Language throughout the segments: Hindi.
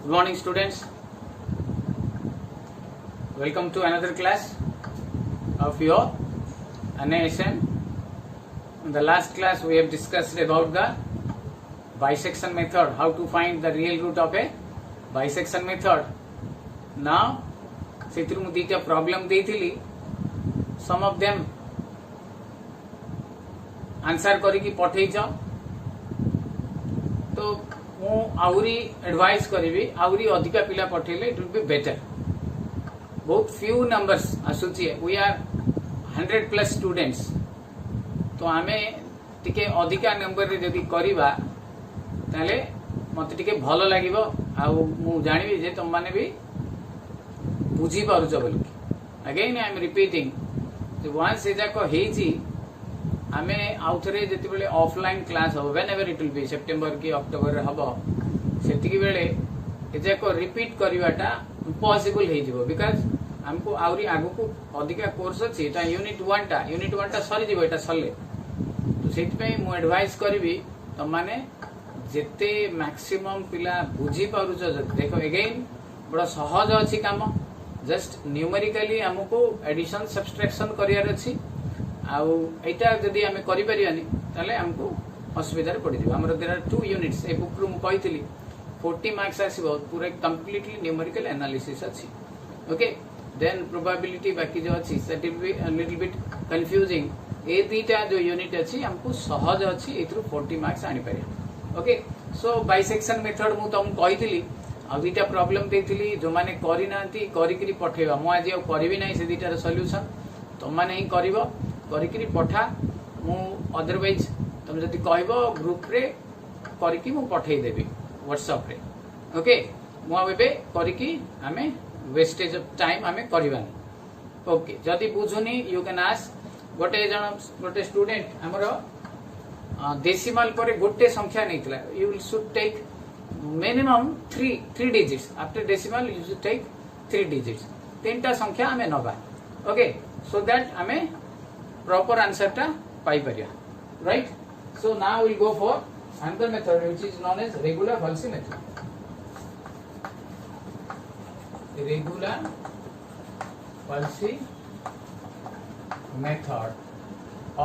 Good morning, students. Welcome to another class of your NASM. In the last class, we have discussed about the bisection method, how to find the real root of a bisection method. Now, सेतिर मु दीटा प्रॉब्लम देथिली, some of them आंसर करिकी पठेई जाओ. तो मु आउरी एडवाइस करिवि, आउरी अधिका पिला पठेले इट विल बी बेटर. बहुत फ्यू नंबर्स आसुची, वी आर 100+ स्टूडेंट्स. तो आमे टिके अधिका नंबर रे जदी करिबा ताले मते टिके भलो लागिबो. आ मु जानिबि जे तुम माने भी बुझी पारुछ बोली. Again I am repeating, once एजाक हेजी आमे आउथरे जति बेले ऑफलाइन क्लास हो, whenever it will be September की अक्टोबर रे हबो, सेतिकी बेले एजाक रिपीट करिवाटा इम्पॉसिबल हे जिवो. बिकॉज़ हमको आउरी आगु को अधिका कोर्स अछि. एटा यूनिट 1 टा सरी जिवो, एटा सरले. तो सेति पे मु एडवाइस करबी त माने जेते मैक्सिमम पिला बुझी पारुछ. देखो अगेन बड़ा सहज अछि काम. जस्ट न्यूमेरिकली हमको एडिशन सब्सट्रैक्शन करियार अछि. आउ एटा जदी हमें करि परियानी ताले हमको असुविधा पड़ी दिबो. हमर देयर आर 2 यूनिट्स. ए बुक रू कहितली 40 मार्क्स आसीबो. पूरा कंप्लीटली न्यूमेरिकल एनालिसिस अछि. ओके, देन प्रोबेबिलिटी बाकी जो अछि that will be a little bit confusing. ए दीटा जो यूनिट अछि हमको सहज अछि, एथरु 40 मार्क्स आनी परिया. ओके, सो बाइसेक्शन मेथड मु तुम कहितली. आ दीटा प्रॉब्लम देथिली, जो माने करि नांती करिकरी पठेबा. मु आज करबी नै से दीटार सॉल्यूशन तुम माने ही करबो, करिकरी पठा. मु अदरवाइज तुम जदी कहबो ग्रुप रे करिकी मु पठेई देबी व्हाट्सएप रे. ओके, मु आबे करिकी हमें वेस्टेज ऑफ टाइम हमें करबानी. ओके, जदी बुझुनी यू कैन आस्क. गोटे स्टूडेंट हमरो डेसिमल पर गोटे संख्या नैतला. You will should take minimum 3 digits. After decimal you should take 3 digits. तीनटा संख्या हमें नबा. ओके, सो दैट हमें proper answer ta pai pariya, right? So now we'll go for another method which is known as regular falsi method. Regular falsi method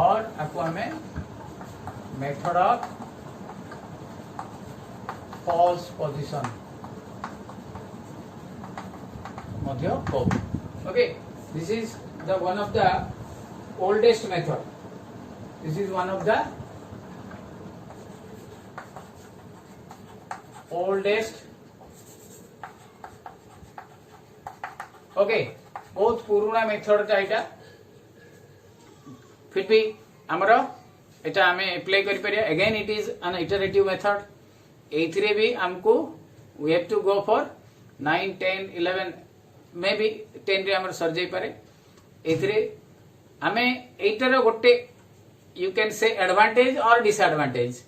और आपको हमें method of false position मध्य को. Okay, this is the one of the oldest method. This is one of the oldest. Okay, बहुत पुराना मेथड टा एटा. फिर भी हमरो एटा हमें अप्लाई करि परिया. Again it is an iterative method. एथरे भी हमको we have to go for 9 10 11 maybe 10 रे हमर सर जाई पारे. एथरे हमें एटार गोटे यू कैन से एडवांटेज और डिसएडवांटेज.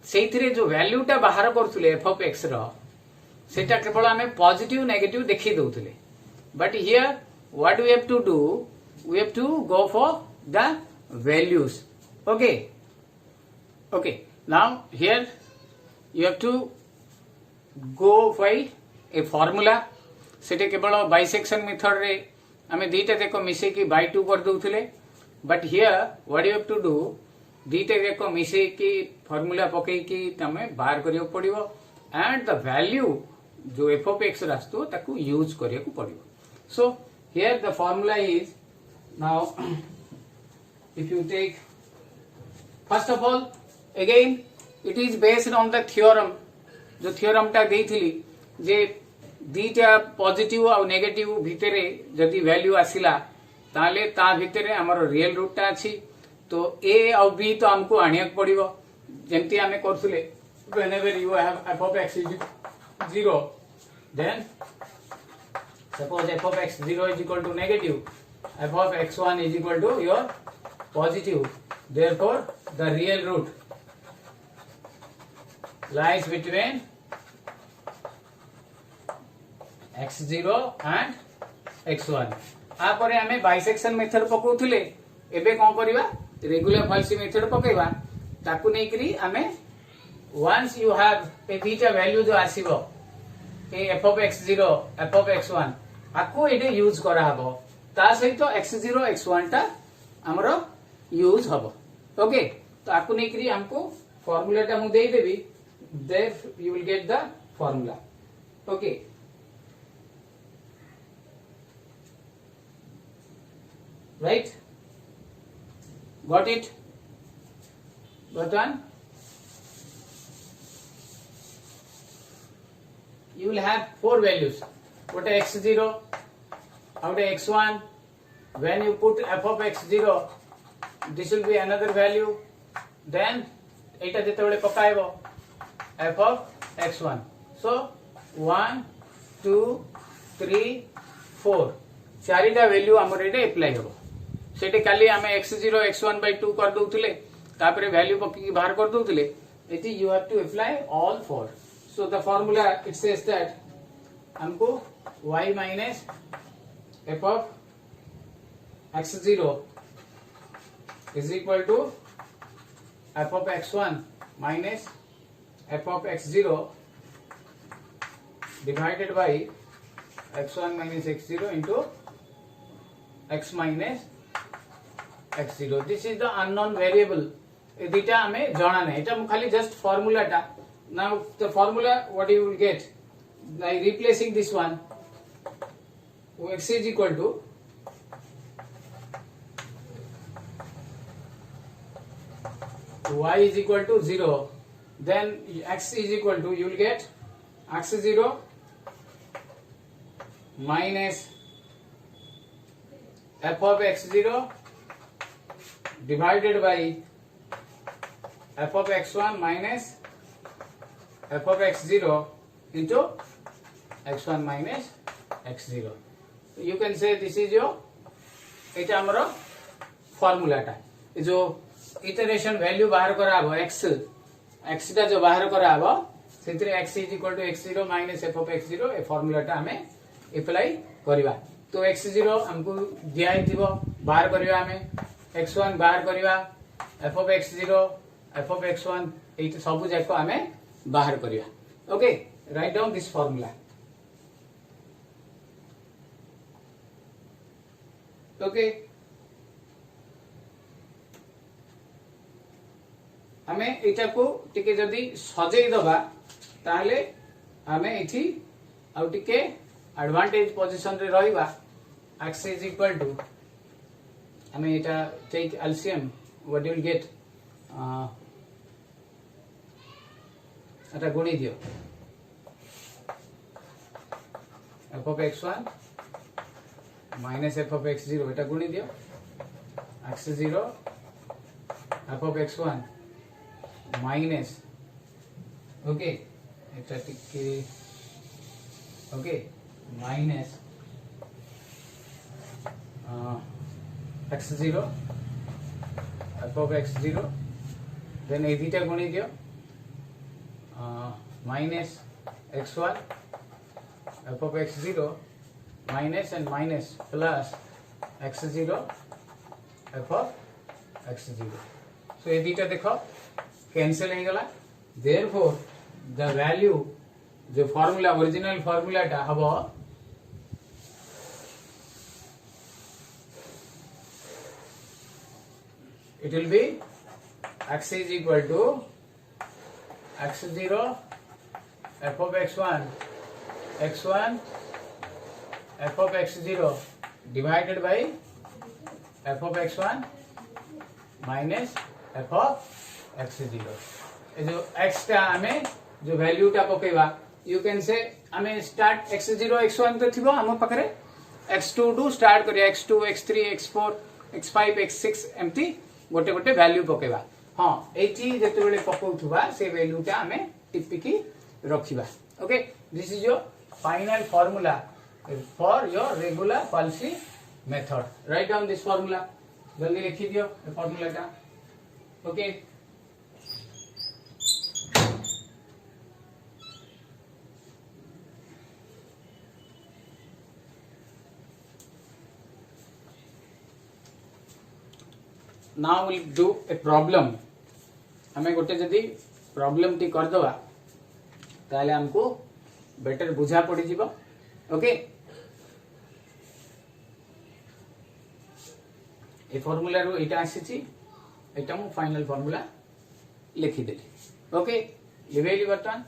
सेइथिरे जो वैल्यूटा बाहर करथुले एफ ऑफ एक्स रो, सेटा केवल हमें पॉजिटिव नेगेटिव देखि दउथुले. But here what we have to do, we have to go for the values. Okay, okay, now here you have to go by a formula. सेटे केवल बाइसेक्शन मेथड रे हमें दीटा देखो मिसे की बाय 2 कर दउथले. But here what you have to do, दीटा देखो मिसे की फार्मूला पकई की तमे बाहर करियो पड़िबो. एंड द वैल्यू जो एफ ऑफ एक्स रास्तो ताकू यूज करियो को पड़िबो. So here the formula is now if you take first of all again it is based on the theorem. जो थ्योरम टा देइथिली जे दीटा पॉजिटिव और नेगेटिव भितरे जदी वैल्यू आसिला ताले ता भितरे हमर रियल रूट टा अछि. तो ए और बी तो हमको आनियक पड़िबो. जेंति हमें करथुले whenever you have f of x is 0, then suppose f of x 0 is equal to negative, f of x1 is equal to your positive. Therefore the real root lies between x0 and x1. आपर हमें बाइसेक्शन मेथड पकोथुले. एबे कोन करबा, रेगुलर फॉल्सी मेथड पकेबा. ताकू नै करी हमें once you have a beta value जो आसीबो ए F of x0 F of x1 आको एटे यूज करा हबो ता सहित x0 x1 टा हमरो यूज हबो ओके तो आको नै करी हमको फार्मूला टा मु देई देबी there you will get the formula okay right got it got one you will have four values what is x0 what is x1 when you put f of x0 this will be another value then eta jetebale pakaibo f of x1 so 1 2 3 4 चारिटा वैल्यू हमर एटे अप्लाई होबो सेटे खाली हमें x0 x1 by 2 कर दोउतले तापरे वैल्यू पक्की बाहर कर दोउतले इति you have to apply all four so the formula it says that हमको y minus f of x0 is equal to f of x1 minus f of x0 divided by x1 minus x0 into x minus x0 this is the unknown variable ए दुटा हमें जाना नहीं एटा खाली जस्ट फार्मूला टा now the formula what you will gate by replacing this one x is equal to y is equal to 0 then x is equal to you will get x0 minus f of x0 divided by f of x1 minus f of x0 into x1 minus x0 you can say this is your एटा हमरो फार्मूला टा जो इटरेशन वैल्यू बाहर करा हबो x टा जो बाहर करा हबो सेतरे x is equal to x0 minus f of x0 A formula टा हमें अप्लाई करबा तो x0 हमको दिया हिथिबो बाहर करबा हमें x1 बाहर करबा f of x0 f of x1 एट सब जाक हमें बाहर करबा okay write down this formula okay हमें एटा को टिके जदी सजेई दबा ताले हमें एठी आउ टिके एडवांटेज पोजीशन रे रहिबा x is equal to हमें एटा take LCM what you will get एटा गुणी दियो f of x1 minus f of x0 एटा गुणी दियो x0 f of x1 minus okay एटा टिके okay minus x0 f of x0 then ए दुटा गुणी दियो minus x1 f of x0 minus and minus plus x0 f of x0 so ए दुटा देखो कैंसिल हो गला therefore the value जो फार्मूला ओरिजिनल फार्मूला टा हबो it will be x is equal to x0 f of x1 x1 f of x0 divided by f of x1 minus f of x0 ए जो x टा हमें जो वैल्यू टा पकेबा यू कैन से हमें स्टार्ट x0 x1 तो थिबो हम पकरे x2 टू स्टार्ट करिया x2 x3 x4 x5 x6 एमती गोटे गोटे वैल्यू पकेबा हां एची जेते बेले पकोथुबा से वैल्यू टा हमें टिपिकी रखिबा okay this is your final formula for your regula falsi method write down this formula जल्दी लिखि दियो ए फार्मूला टा okay now we'll do a problem हमें गोटे जदी प्रॉब्लम टी कर दवा ताले हमको बेटर बुझा पड़ी जीवो ओके ए फॉर्मूला रो एटा आसीची एटा मु फाइनल फॉर्मूला लिखि देली ओके लिवेली बर्तमान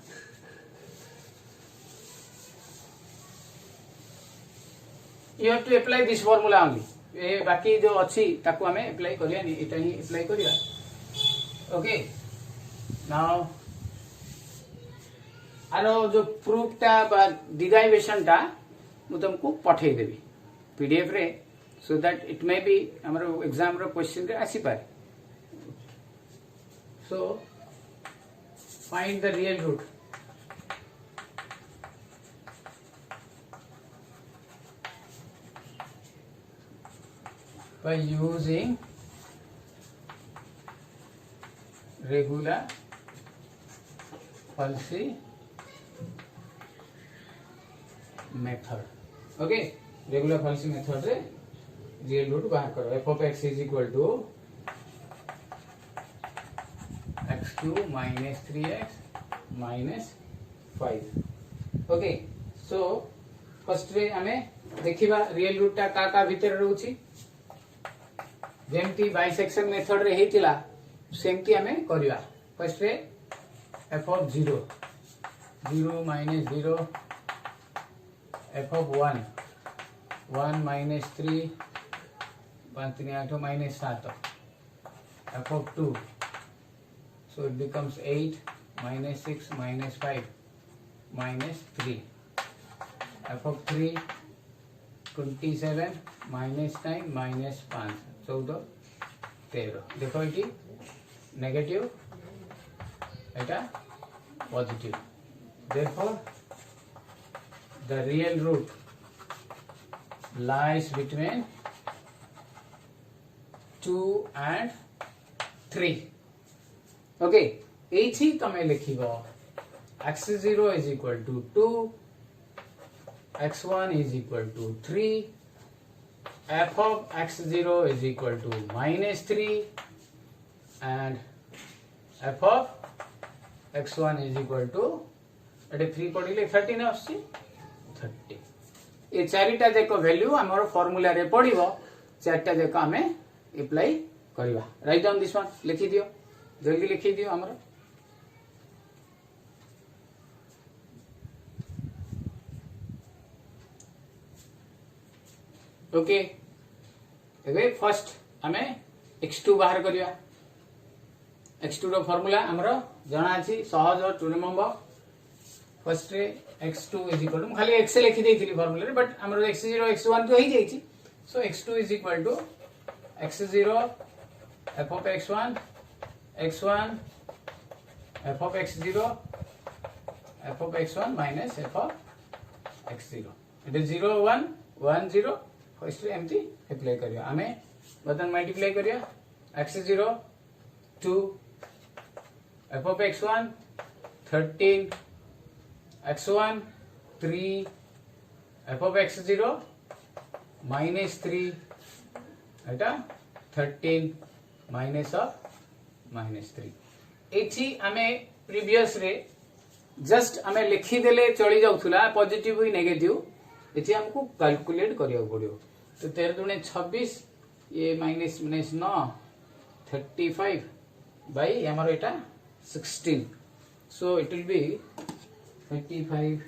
you have to apply this formula only ए बाकी जो अच्छी ताको हमें अप्लाई करिया नहीं एटा ही अप्लाई करिया ओके नाउ आरो जो प्रूफ टा बा डिराइवेशन टा मु तुमको पठेई देबी पीडीएफ रे so that it may be हमरो एग्जाम रो क्वेश्चन रे आसी पारे so find the real root by using regular Palsy method okay regular Palsy method रे रियल रूट बाहर करो f of x is equal to x cube minus 3x minus 5 okay so first ray हमें देखिबा रियल रूट टा का भीतर रहउची जेमती बाइसेक्शन मेथड रे हेतिला सेमती हमें करिया first ray f of 0 0 minus 0 f of 1 1 minus 3 5 3 8 minus 7 f of 2 so it becomes 8 minus 6 minus 5 minus 3 f of 3 27 minus 9 minus 5 14 13 देखो ये negative Etah positive therefore the real root lies between 2 and 3 okay एठी तमे लिखिबो x0 is equal to 2 x1 is equal to 3 f of x0 is equal to minus 3 and f of x1 is equal to 3 पड़िले 13 आसी 30 ये चारिटा जेको वैल्यू हमर फार्मूला रे पड़िबो चारटा जेको हमें अप्लाई करबा राइट डाउन दिस वन लिखि दियो जल्दी लिखि दियो हमर ओके एबे फर्स्ट हमें x2 बाहर करिया x2 रो फार्मूला हमरो जणा अछि सहज to remember first ray x2 is equal to खाली x लिखि देथिली फार्मूला रे बट हमरो x0 x1 तो ही जाईछि सो x2 is equal to x0 f of x1 x1 f of x0 f of x1 minus f of x0 it is 0 1 1 0 first एमती अप्लाई करिया हमें बटन मल्टीप्लाई करिया x0 2 f of x1 13 x1 3 f of x0 minus 3 Etah 13 minus of minus 3 एठी हमें प्रीवियस रे जस्ट हमें लिखि देले चली जाउथुला पॉजिटिव ही नेगेटिव एठी हमको कैलकुलेट करिया पड़ियो तो 13 दुने 26 ये माइनस माइनस 9 35 बाय हमर एटा 16 so it will B 35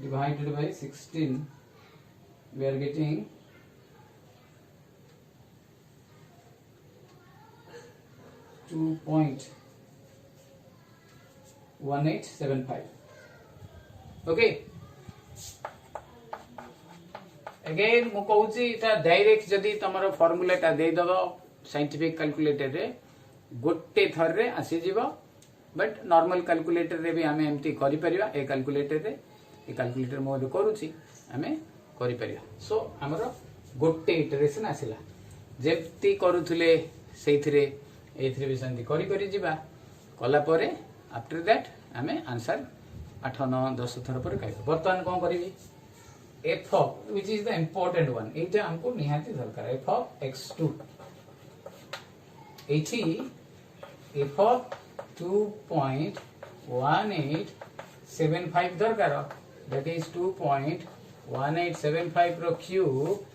divided by 16 we are getting 2.1875 okay again मु कहूची इटा डायरेक्ट जदी तमरो फार्मूला टा दे दबो साइंटिफिक कैलकुलेटर रे गोटे थर रे आसी जीवो बट नॉर्मल कैलकुलेटर रे भी हमें एमती करि परिबा ए कैलकुलेटर रे ए कैलकुलेटर मो जो करूची हमें करि परिबा सो हमरो गोटे इटरेशन आसिला जेती करूथले सेइथरे एथरे भी संति करि करि जीवा कला परे आफ्टर दैट हमें आंसर 8 9 10 थर पर कहबो वर्तमान कोन करिवि f of which is the important one एटा हमको निहाती दरकार f of x2 एठी f of 2.1875 दरकार दैट इज 2.1875 रो क्यूब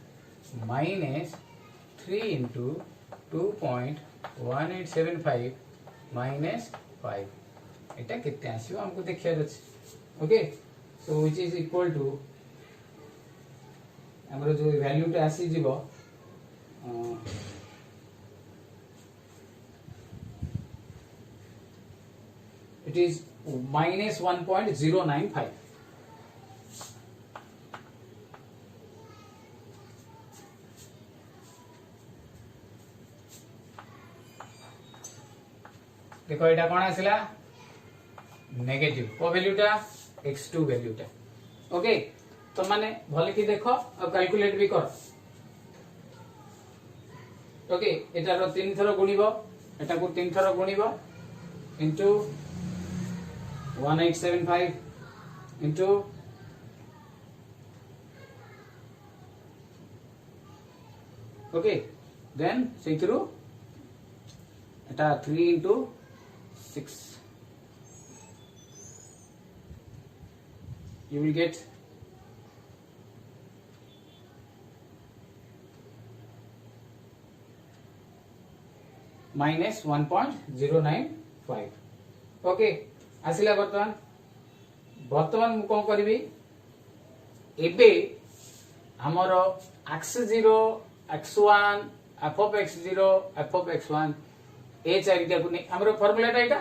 माइनस 3 इंटू 2.1875 माइनस 5 एटा केते आसीबो हमको देखिया अछि okay so which is equal to हमरो जो वैल्यू टा आसी जीवो it is minus 1.095 देखो एटा कोन आसिला नेगेटिव को वैल्यूटा x2 वैल्यूटा ओके तो माने भले की देखो और कैलकुलेट भी कर ओके एटा रो 3 थरो गुणिबो एटा को 3 thorough गुणिबो into 1875 into okay then say through eta 3 into 6 you will get minus 1.095 okay आसिला बर्तमान मु कौन करी एबे हमर x0 x1 f of x0 f of x1 ए चारिटा को नै हमर फार्मूलाटा एटा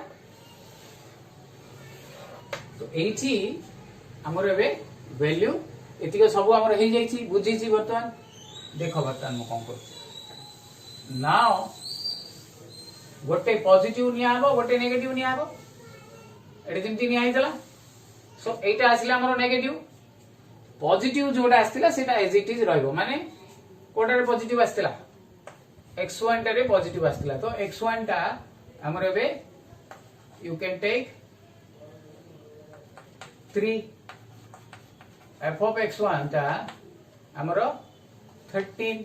तो एठी हमर एबे वैल्यू एतिक सब हमर हे जाई छी बुझी छी बर्तमान देखो बर्तमान मु कौन कर नाउ गोटे पॉजिटिव निया हबो गोटे नेगेटिव निया हबो एटे जेमती नि आइतला सो एटा आसिला हमरो नेगेटिव पॉजिटिव जोटा आस्तिला सेटा एज इट इज रहइबो माने कोटारे पॉजिटिव आस्तिला x1 टारे पॉजिटिव आस्तिला तो x1 टा हमरो एबे you can take 3 f of x1 टा हमरो 13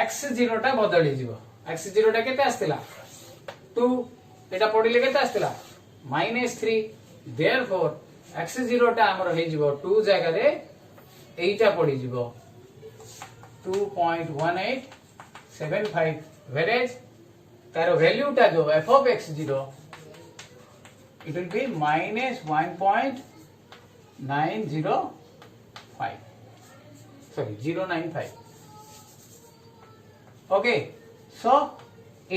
x0 टा बदली जीवो x0 टा केते आस्तिला 2 एटा पडिले केते आस्तिला -3 therefore x0 टा हमर हे जिवो 2 जगह रे एटा पड़ी जिवो 2.1875 whereas तारो वैल्यू टा जो f of x0 it will be -1.905 sorry 095 okay so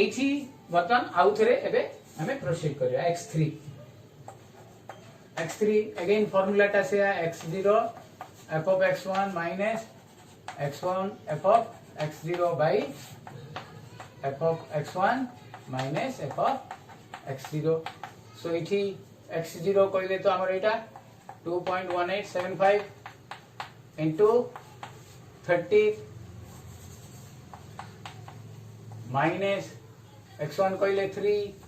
एठी बर्तन आउ थरे एबे हमें प्रोसीड करिया x3 अगेन फार्मूला टा से x0 f of x1 minus x1 f of x0 by f of x1 minus f of x0 so इठी x0 कहले तो हमर एटा 2.1875 into 30 minus x1 कहले 3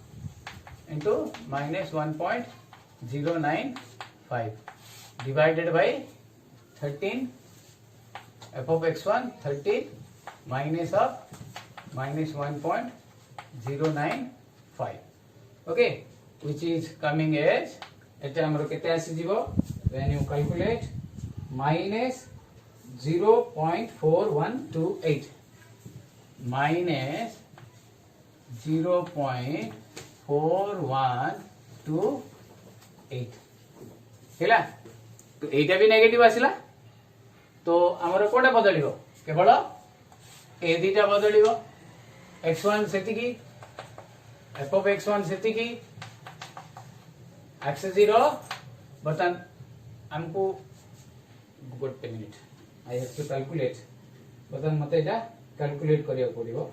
into minus 1.095 divided by 13 f of x1 13 minus of minus 1.095 okay which is coming as eta हमरो केते आसी जीवो when you calculate minus 0.4128 minus 0.4128 हेला तो एटा भी नेगेटिव आसिला तो हमर कोडा बदलिबो केवल ए दीटा बदलिबो x1 सेति की f of x1 सेति की x0 बटन हमको गोटे minute I have to calculate button मते एटा कैलकुलेट करिया पड़िबो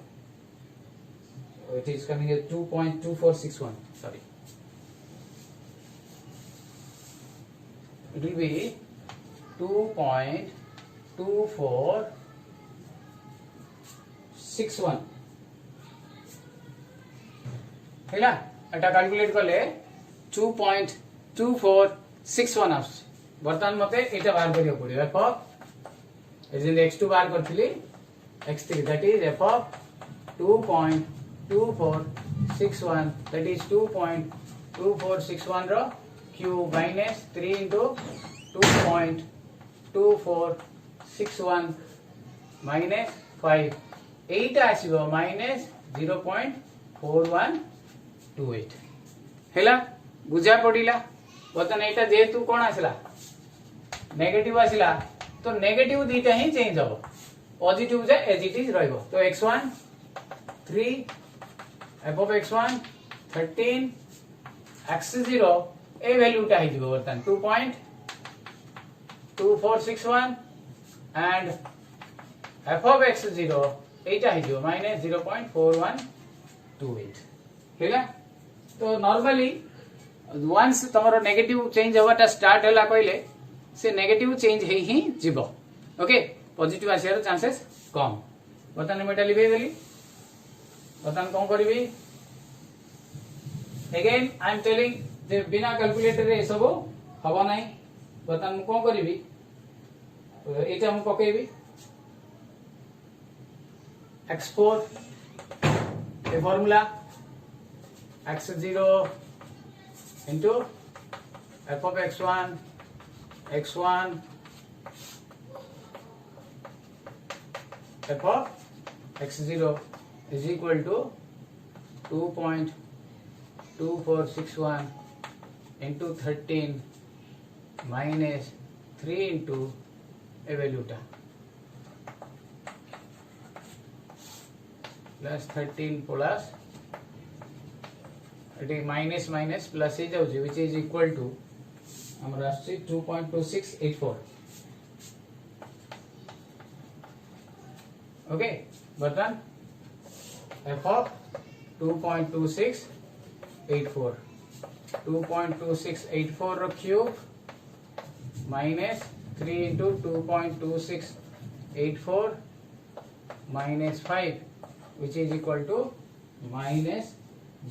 it is coming at 2.2461 sorry it will be 2.2461 Hella Etah calculate करले 2.2461 आस वर्तमान मते एटा बाहर करिया पड़ियो f of एजे x2 बाहर करथिली x3 that is f of 2.2461 2461 that is 2.2461 row cube minus 3 into 2.2461 minus 5 8 आसीबो minus 0.4128 हेला बुझा पड़िला बतन एटा जेतु कोन आसला नेगेटिव आसला तो नेगेटिव दीटा ही चेंज हो पॉजिटिव जे एज इट इज रहइबो तो x1 3 f of x1 13 x0 ए वैल्यू टा हिजबो बतन 2.2461 एंड f of x0 एटा हिजबो माइनस 0.4128 हेला तो नॉर्मली वंस तमरो नेगेटिव चेंज होवाटा स्टार्ट होला कहले से नेगेटिव चेंज हे ही जीवो ओके पॉजिटिव आसियार चांसेस कम बतन मेटा लिबे देली बतन कोन करबी अगेन आई एम टेलिंग जे बिना कैलकुलेटर रे सब हबो नाही बतन मु कोन करबी एटा मु पकेबी x4 A formula x0 into f of x1 x1 f of x0 is equal to 2.2461 into 13 minus 3 into a value ta plus 13 plus it is minus minus plus is out which is equal to ଆମର ଆସୁଛି 2.2684 ओके बटन f of 2.2684 2.2684 रो cube minus 3 into 2.2684 minus 5 which is equal to minus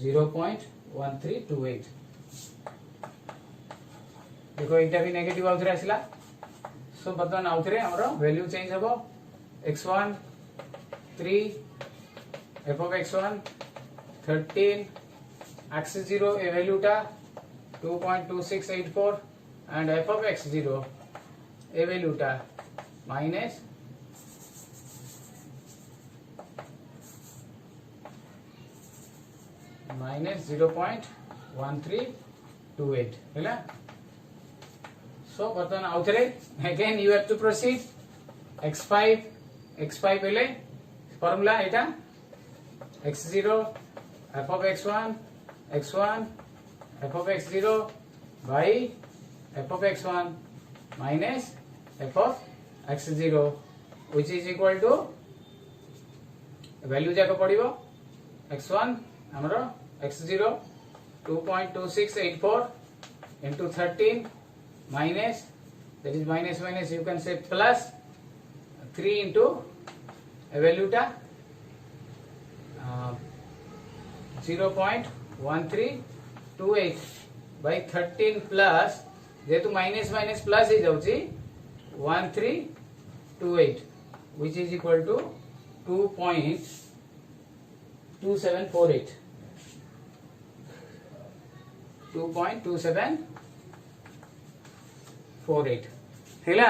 0.1328 देखो एटा भी नेगेटिव आउथरे आसिला सो बतन आउथरे हमरो वैल्यू चेंज हबो x1 3 f of x1 13 x0 ए वैल्यू टा 2.2684 एंड f of x0 ए वैल्यू टा माइनस minus 0.1328 हैला so बर्तन आउथरे again you have to proceed x5 पहले formula Etah x0 f of x1 f of x0 by f of x1 minus f of x0 which is equal to value जाको पड़िबो x1 हमरो x0 2.2684 into 13 minus that is minus minus you can say plus 3 into a value ta 0.1328 by 13 plus जेतु minus minus plus ही जाउची 1328 which is equal to 2.2748 2.2748 हैला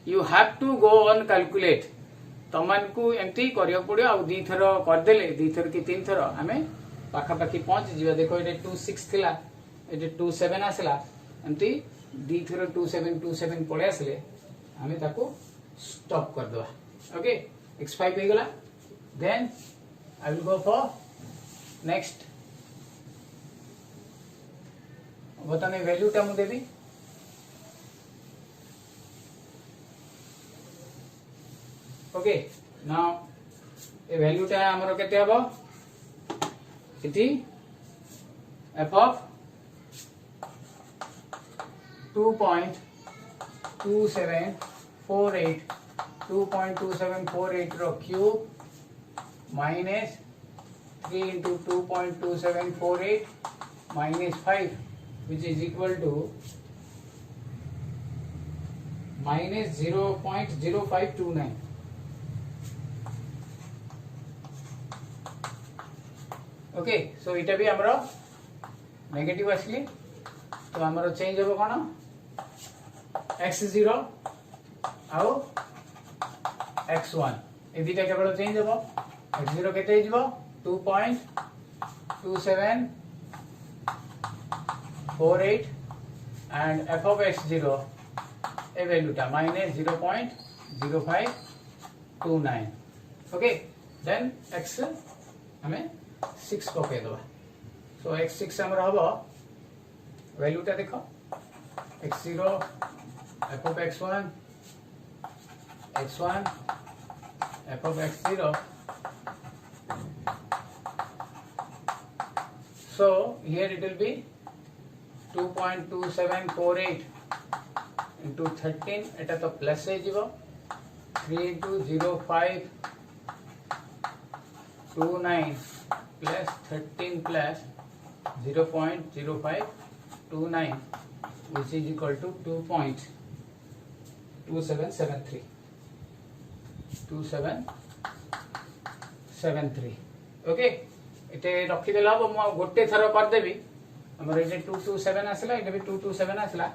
you have to go on calculate तमन को एमती करियो पड़ियो आ दी थरो कर देले दी थर की तीन थरो हमें पाखा पाखी पहुंच जीवा देखो एटे 26 थिला एटे 27 आसला एमती दी थरो 27 पड़े आसले हमें ताको स्टॉप कर दवा ओके x5 हे गला then I will go for next बताने वैल्यू टा मु देबी ओके नाउ ए वैल्यू टा हमरो केते हबो इति f of 2.2748 रो cube minus 3 into 2.2748 minus 5 which is equal to minus 0.0529 okay so इटा भी हमरो नेगेटिव आसली तो हमरो चेंज हो कोन x0 आउ x1 ए दिटा केवल चेंज हो x0 केते हिजबो 2.2748 and f of x0 ए वैल्यूटा -0.0529 ओके देन x हमें 6 पके दबा सो x6 हमर हबो वैल्यूटा देखो x0 f of x1 x1 f of x0 so here it will be 2.2748 into 13 एटा तो प्लस है जीवो 3 into 0529 plus 13 plus 0.0529 which is equal to 2.2773 2773 okay इते रखी देला हम गोटे थरो कर देबी हमर इते 227 आसला इते भी 227 आसला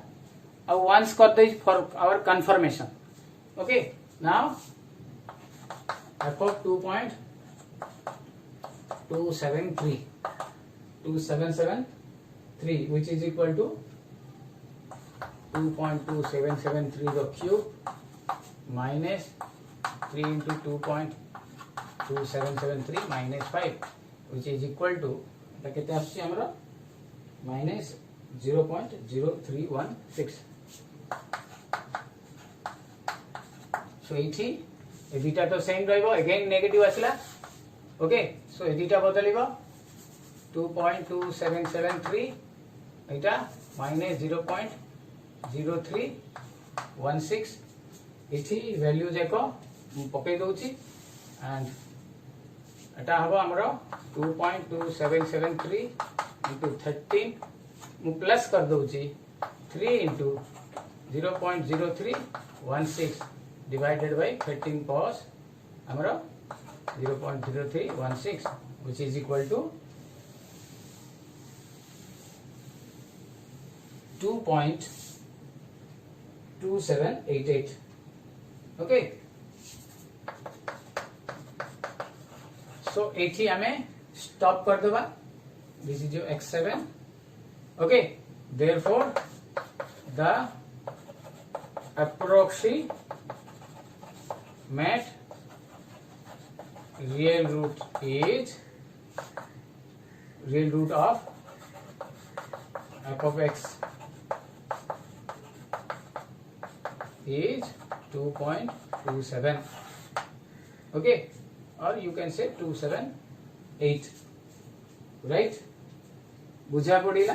और once कर दे for our confirmation okay now f of 2.2773 which is equal to 2.2773 the cube minus 3 into 2.2773 minus 5 which is equal to eta kete आछि हमरा minus 0.0316 so इठी ए बीटा तो सेम रहइबो अगेन नेगेटिव आसला ओके सो ए बीटा बदलिबो 2.2773 एटा minus 0.0316 इठी वैल्यू देखो पके दोची एंड एटा हबो हमरो 2.2773 into 13 मु प्लस कर दोची 3 into 0.0316 divided by 13 cos हमरो 0.0316 which is equal to 2.2788 okay so एठी हमें स्टॉप कर देबा this is your x7 okay therefore the approximate real root of f of x is 2.27 okay or you can say 278 right बुझा पड़िला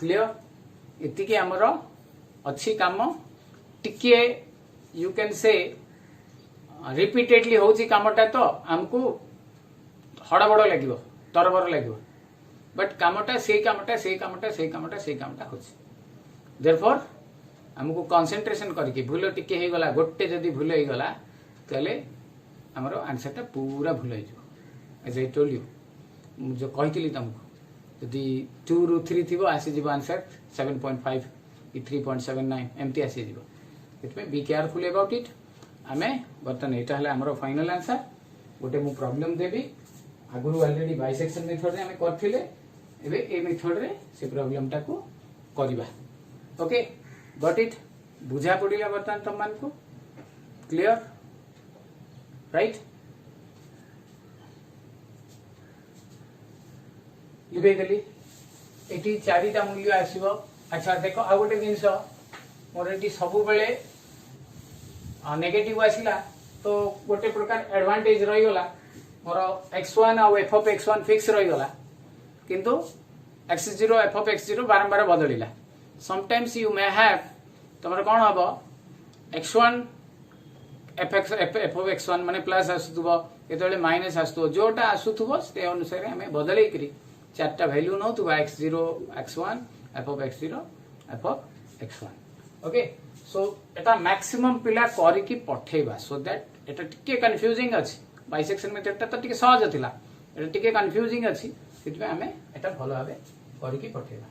क्लियर इति के हमरो अच्छी काम टिके यू कैन से रिपीटेडली होची कामटा तो हमको हड़बड़ लागिवो तरबर लागिवो बट कामटा होची देयरफॉर हमको कंसंट्रेशन करके भूल टिके हे गला गोटे जदी भूल हे गला तले हमरो आंसरटा पूरा भूल हे जो एज आई टोल्ड यू जो कहितली तुमको यदि 2 ରୁ 3 थिबो आसी जीव आंसर 7.5 कि 3.79 एमटी आसी जीव इतमे बी केयरफुल अबाउट इट आमे बर्तन एटा हला हमरो फाइनल आंसर गोटे मु प्रॉब्लम देबी आगुरु ऑलरेडी बाइसेक्शन मेथड रे हमें करथिले एबे ए मेथड रे से प्रॉब्लम टा को करबा ओके गॉट इट बुझा पड़िला बर्तन तुम मान को क्लियर राइट लिबे देली एटी चारिटा मूल्य आसीबो अच्छा देखो आ गोटे जिंस मोर एटी सब बेले नेगेटिव आसिला तो गोटे प्रकार एडवांटेज रही गला मोर x1 और f of x1 फिक्स रही गला किंतु x0 f of x0 बारंबार बदलिला समटाइम्स यू मे हैव तमर कोन हबो x1 f of x1 माने प्लस आसुथबो एतले माइनस आसुथबो जोटा आसुथबो से अनुसार हमें बदलै करी चारटा वैल्यू न तो x0 x1 f of x0 f of x1 okay so Etah maximum पिला करी की पठेबा सो दैट एटा टिके कंफ्यूजिंग अछि बाइसेक्शन मेथड तो टिके सहज थिला एटा टिके कंफ्यूजिंग अछि सितबे हमें एटा भलो भाबे करके पठेबा।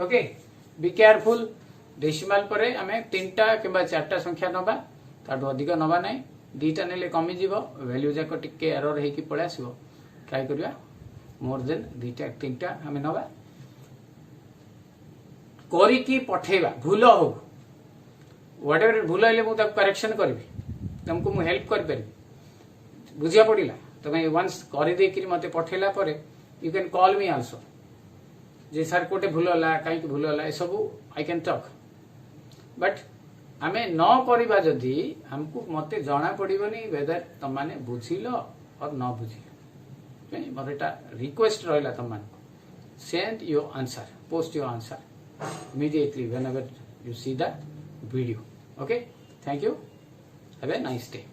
ओके बी केयरफुल डेसिमल परे आमे 3टा किबा 4टा संख्या नबा ताडो अधिक नबा नै 2टा नेले कमी जीवो वैल्यू जाको टिके एरर हे कि पळे आसीबो ट्राई करिया मोर देन 2टा 3टा आमे नबा करी की पठेबा भूल हो व्हाटएवर भूल हेले मु तक करेक्शन करबी तुमको मु हेल्प कर परबी बुझिया पडिला तमे वंस करी दे कि मते पठेला परे you can call me also J sir कोटे भूल होला काई भूल होला ए सब आई कैन टॉक बट आमे न करिबा जदी हमको मते जाना पड़िबनी वेदर तम माने बुझिलो और न बुझिलो मतेटा रिक्वेस्ट रहला तम माने send your answer post your answer immediately whenever you see the video. Okay, thank you, have a nice day.